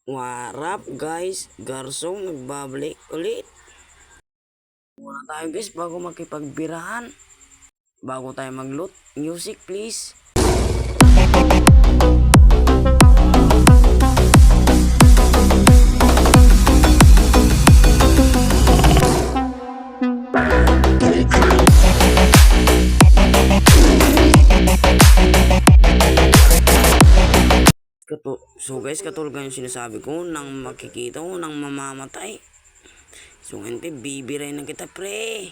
Warap guys, Garsong nagbabalik ulit. Muna tayo guys bago makipagbirahan. Bago tayo mag-loot, music please. So guys, katulad yung sinasabi ko, nang makikita ko, nang mamamatay. So hindi, bibiray na kita pre.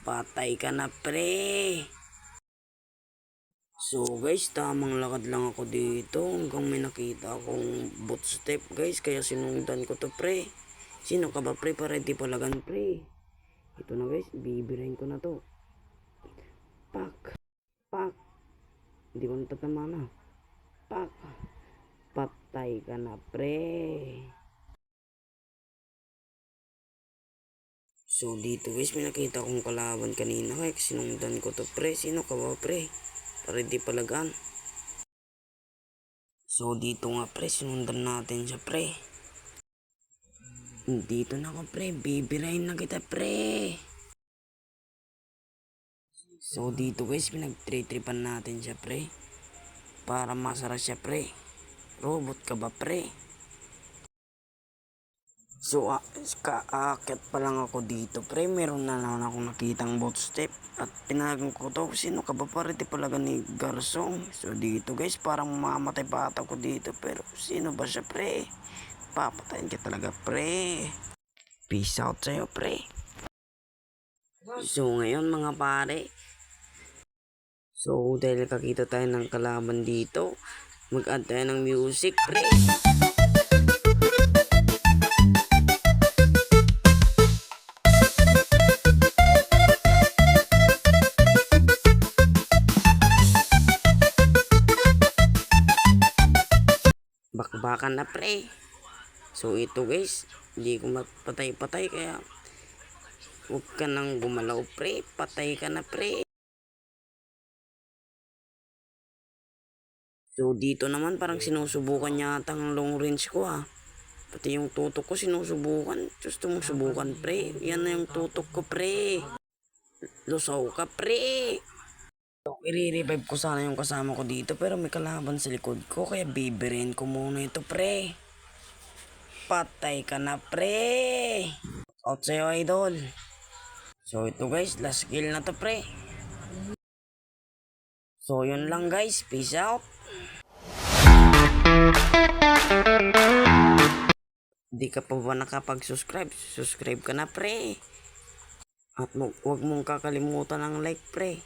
Patay ka na pre. So guys, tamang lakad lang ako dito hanggang may nakita akong footstep guys. Kaya sinundan ko to pre. Sino ka ba pre? Para di palagan pre. Ito na guys, bibirayin ko na to. Pak. Pak. Hindi ko natatama na. Pak. Patay ka na pre. So dito guys, may nakita akong kalaban kanina kaya sinundan ko to pre. Sino ka ba pre? Para di palagan. So dito nga pre, sinundan natin siya pre. Dito na ako pre, bibirayin na kita pre. So dito guys, pinag-tripan natin siya pre. Para masara siya pre. Robot ka ba pre? So kaakit pa lang ako dito pre. Meron na naman akong nakitang footstep. At pinagang ko to. Sino ka ba pare? Di palaga ni Garsong. So dito guys, parang mamamatay pa ata ko dito. Pero sino ba siya pre? Papatayin ka talaga pre. Peace out sa'yo pre. So ngayon mga pare, so dahil kakita tayo ng kalaban dito, mag-add tayo ng music pre. Bakbakan na pre. So ito guys, hindi ko mapatay-patay kaya huwag ka nang gumalaw pre. Patay ka na pre. So dito naman parang sinusubukan yata ang long range ko ha. Pati yung tutok ko sinusubukan. Gusto mong subukan pre. Yan na yung tutok ko pre. Lusaw ka pre. So i-revive ko sana yung kasama ko dito pero may kalaban sa likod ko kaya bibirin ko muna ito pre. Patay ka na pre. Out sa'yo idol. So ito guys, last kill na to pre. So yun lang guys, peace out. Di ka pa ba nakapag-subscribe? Subscribe ka na pre. At huwag mong kakalimutan ang like pre.